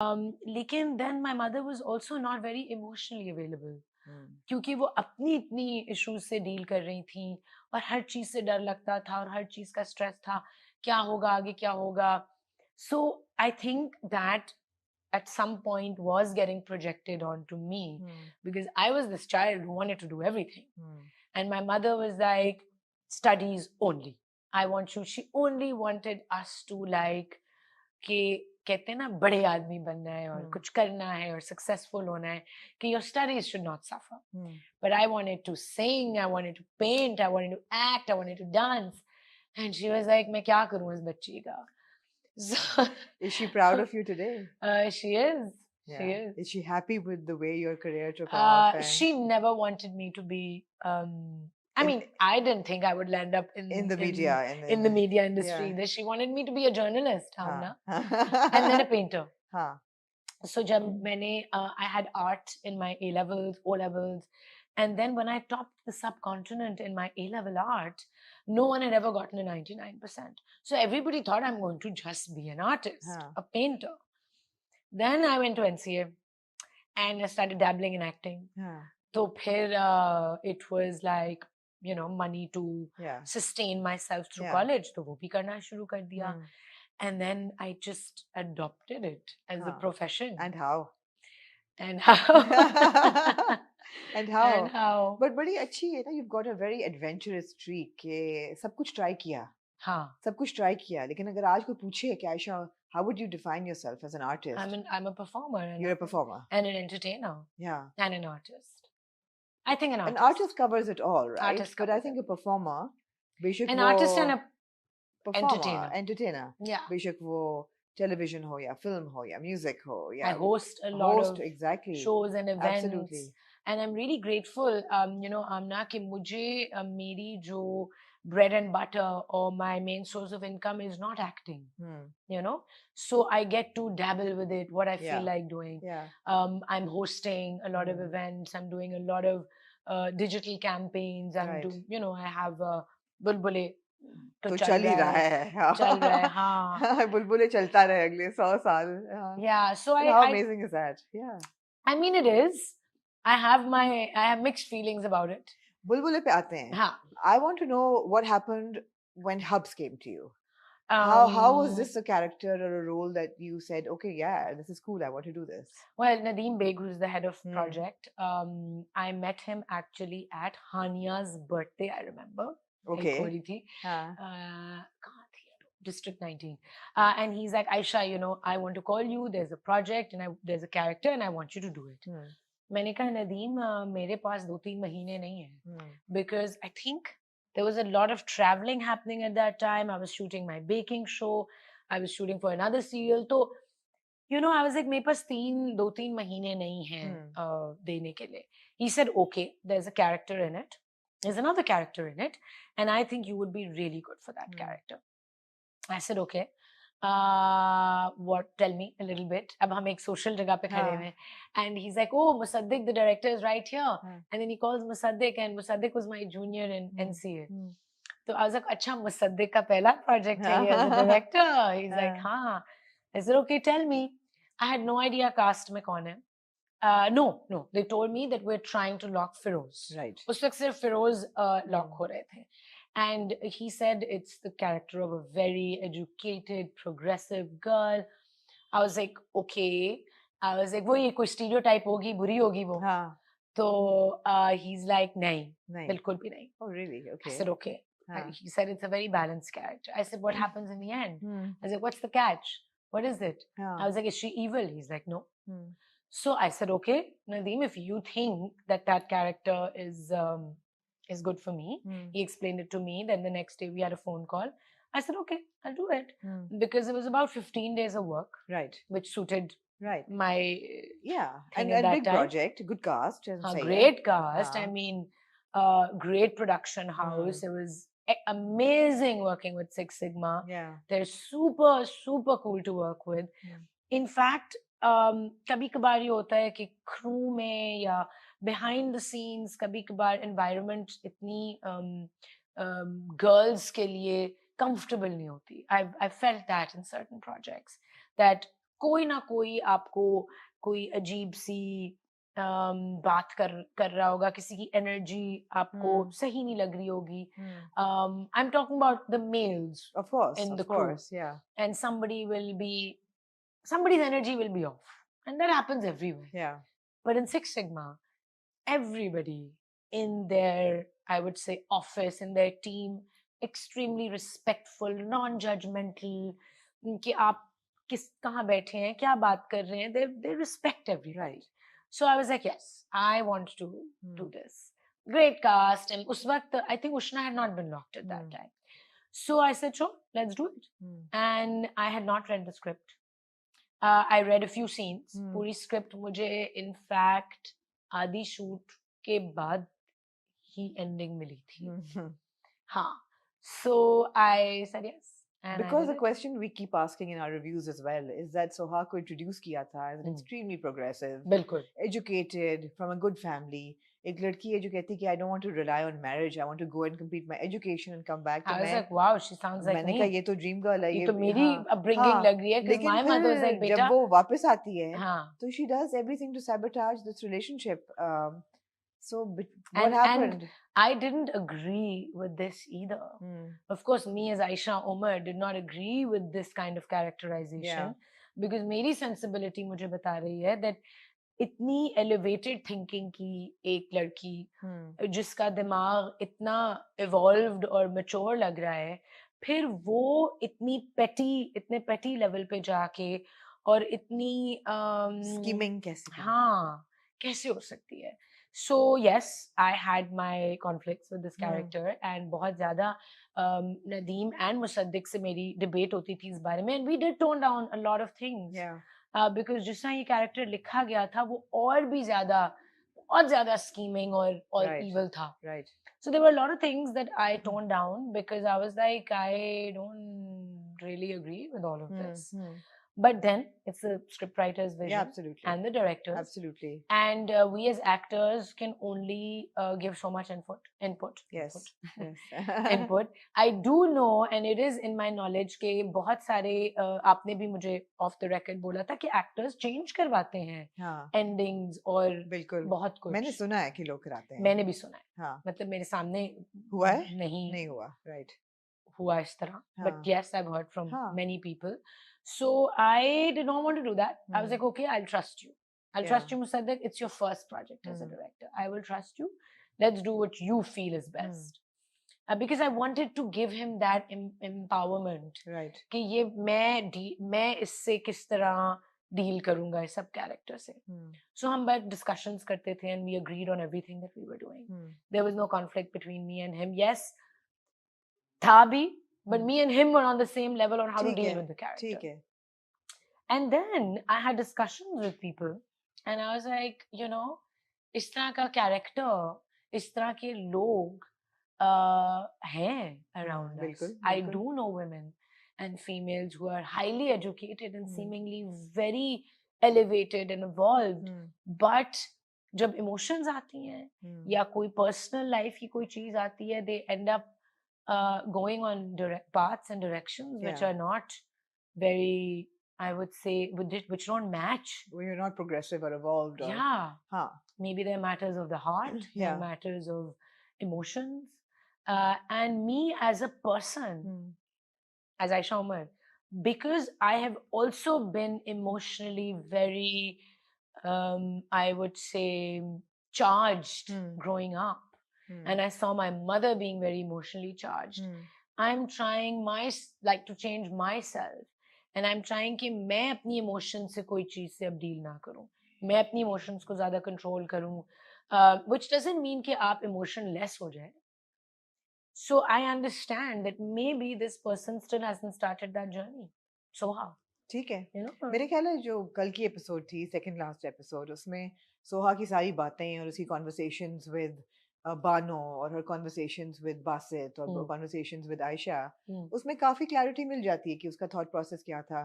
लेकिन then my mother was also not very emotionally available. क्योंकि वो अपनी इतनी इश्यूज से डील कर रही थी और हर चीज से डर लगता था और हर चीज का स्ट्रेस था, क्या होगा आगे क्या होगा. So I think that at some point was getting projected onto me because I was this child who wanted to do everything. And my mother was like, studies only. I want you. She only wanted us to like कि कहते हैं ना बड़े आदमी बनना है और कुछ करना है और सक्सेसफुल होना है कि your studies should not suffer. But I wanted to sing, I wanted to paint, I wanted to act, I wanted to dance. And she was like, मैं क्या करूँ इस बच्ची का? So, is she proud of you today? She is. Yeah. She is. Is she happy with the way your career took off? And... She never wanted me to be I mean, I didn't think I would land up in the media, in the media industry. Yeah. That she wanted me to be a journalist, and then a painter. So, I had art in my A levels, O levels, and then when I topped the subcontinent in my A level art, no one had ever gotten a 99%. So everybody thought I'm going to just be an artist, a painter. Then I went to NCA, and I started dabbling in acting. So, it was like, you know, money to sustain myself through college. So, वो भी करना शुरू कर दिया. And then I just adopted it as a profession. And how? And how? And how? And how? But बड़ी अच्छी है ना, you've got a very adventurous streak के सब कुछ try किया. हाँ. सब कुछ try किया. लेकिन अगर आज कोई पूछे कि Ayesha, how would you define yourself as an artist? I'm a performer. You're a performer. And an entertainer. Yeah. And an artist. I think an artist. An artist covers it all, right? Artist but I think a performer, an artist and a performer, entertainer. Yeah. बेशक वो television हो या film हो या music हो या I host a lot of exactly. shows and events. Absolutely. And I'm really grateful, you know, Amna, कि मुझे मेरी जो bread and butter or my main source of income is not acting, you know, so I get to dabble with it, what I feel like doing. I'm hosting a lot of events, I'm doing a lot of digital campaigns, I'm doing, you know, I have Bulbule. तो चल ही रहा है चल रहा है हाँ बुलबुले चलता रहे अगले 100 साल yeah so how amazing is that yeah I mean it is I have mixed feelings about it बुलबुले पे आते हैं हाँ I want to know what happened when Habs came to you how was this a character or a role that you said okay yeah this is cool I want to do this well Nadeem Baig who's the head of project I met him actually at Hania's birthday I remember okay District 19 and he's like Aisha you know I want to call you there's a project and there's a character and I want you to do it मैंने कहा नदीम मेरे पास 2-3 महीने नहीं है because I think there was a lot of traveling happening at that time I was shooting my baking show I was shooting for another serial तो you know I was like मेरे पास 2-3 महीने नहीं हैं देने के लिए he said okay there's a character in it there's another character in it and I think you would be really good for that character I said okay what tell me a little bit अब हम एक social जगह पे खड़े हैं and he's like oh Musaddiq the director is right here and then he calls Musaddiq and Musaddiq was my junior in NCA तो I was like अच्छा Musaddiq का पहला project है as a director he's like हाँ I said okay tell me I had no idea cast में कौन है no they told me that we're trying to lock Feroz right उस वक्त सिर्फ Feroz lock हो रहे थे and he said it's the character of a very educated progressive girl I was like okay I was like वो ये कोई stereotype होगी बुरी होगी वो तो he's like नहीं बिल्कुल भी नहीं oh really okay I said okay he said it's a very balanced character I said what happens in the end I was like what's the catch what is it I was like is she evil he's like no so I said okay Nadeem if you think that character is good for me he explained it to me then the next day we had a phone call I said okay I'll do it because it was about 15 days of work right which suited right my and big time. Project good cast great cast I mean great production house it was amazing working with Six Sigma they're super cool to work with in fact कभी कभार ये होता है कि crew में या behind the scenes कभी कभार environment इतनी girls के लिए comfortable नहीं होती I felt that in certain projects that कोई ना कोई आपको कोई अजीब सी बात कर रहा होगा, किसी की एनर्जी आपको सही नहीं लग रही होगी. I am talking about the mails in the crew, yeah. and somebody's energy will be off, and that happens everywhere. Yeah. But in Six Sigma, everybody in their, I would say, office, in their team, extremely respectful, non-judgmental, कि आप कहाँ बैठे हैं, क्या बात कर रहे हैं, they respect everybody. Right. So I was like, yes, I want to do this. Great cast, and उस वक्त I think Ushna had not been locked at that time. So I said, sure, let's do it. And I had not read the script. I read a few scenes. पूरी script मुझे in fact आधी shoot के बाद ही ending मिली थी. हाँ. So I said yes. And because the question we keep asking in our reviews as well is that Soha को introduce किया था as an extremely progressive, बिल्कुल, educated, from a good family. एक लड़की है जो कहती है कि I don't want to rely on marriage, I want to go and complete my education and come back. I was like, wow, she sounds like me. मैंने कहा ये तो dream girl है, ये तो मेरी upbringing लग रही है. लेकिन my mother was like, फिर बेटा जब वो वापस आती है, तो she does everything to sabotage this relationship. So what happened? And I didn't agree with this either. Of course, me as Ayesha Omar did not agree with this kind of characterization, because मेरी sensibility मुझे बता रही है that इतनी elevated thinking की एक लड़की जिसका दिमाग इतना evolved और mature लग रहा है, फिर वो इतने petty level पे जाके और इतनी scheming कैसे? हाँ, कैसे हो सकती है? So yes, I had my conflicts with this character, and बहुत ज़्यादा नदीम and मुसद्दिक से मेरी debate होती थी इस बारे में, and we did tone down a lot of things. Yeah. Because जिस तरह ये character लिखा गया था वो और भी बहुत ज़्यादा scheming और evil था. Right. So there were a lot of things that I toned down because I was like, I don't really agree with all of this. But then it's the scriptwriter's vision, absolutely, and the director's. Absolutely. And we as actors can only give so much input. Yes. Input. I do know, and it is in my knowledge कि बहुत सारे आपने भी मुझे off the record बोला था कि actors change करवाते हैं endings और बिल्कुल बहुत कुछ. मैंने सुना है कि लोग कराते हैं. मैंने भी सुना है. मतलब मेरे सामने हुआ है? नहीं हुआ. Right. हुआ इस तरह. But yes, I've heard from many people. So I did not want to do that. I was like, okay, I'll trust you. I'll trust you, Musaddiq. It's your first project as a director. I will trust you. Let's do what you feel is best. Because I wanted to give him that empowerment. Right. कि ये मैं इससे किस तरह deal करूँगा इस सब character से. So हम बैठ discussions करते थे, and we agreed on everything that we were doing. There was no conflict between me and him. Yes, था भी. But me and him were on the same level on how to deal with the character. And then I had discussions with people, and I was like, इस तरह का character, इस तरह के लोग हैं around us. I do know women and females who are highly educated and seemingly very elevated and evolved, but जब emotions आती हैं या कोई personal life की कोई चीज आती है, they end up going on direct paths and directions which are not very, I would say, which don't match. When you're not progressive or evolved. Or, maybe they're matters of the heart, they're matters of emotions. And me as a person, as Ayesha Omar, because I have also been emotionally very, I would say, charged growing up. And I saw my mother being very emotionally charged. I'm trying to change myself, and I'm trying कि मैं अपनी emotions से कोई चीज से अब deal ना करूं. मैं अपनी emotions को ज़्यादा control करूं, which doesn't mean कि आप emotionless हो जाए. So I understand that maybe this person still hasn't started that journey. So how? ठीक है. मेरे ख्याल है जो कल की episode थी, second last episode, उसमें सोहा की सारी बातें और उसकी conversations with Bano और her conversations with Basit और conversations with Ayesha, उसमें काफी clarity मिल जाती है कि उसका thought process क्या था.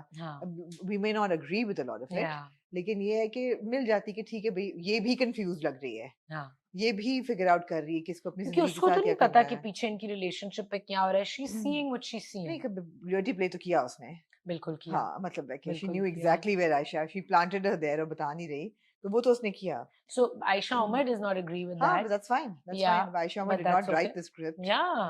We may not agree with a lot of it, लेकिन ये है कि मिल जाती है कि ठीक है भाई ये भी confused लग रही है, ये भी figure out कर रही है कि इसको अपनी जिंदगी के साथ क्या करना है. उसको तो नहीं पता कि पीछे इनकी relationship पे क्या हो रहा है. She's seeing what she's seeing. नहीं, reality play तो किया उसने. बिल्कुल किया, हाँ, मतलब है कि she बिल्कुल knew किया। exactly where Ayesha, she planted her there और बता नहीं रही, तो वो तो उसने किया। So Ayesha Omar does not agree with हाँ, that. but that's fine, that's Yeah, fine. Ayesha Omar but did that's not write okay. the script. Yeah.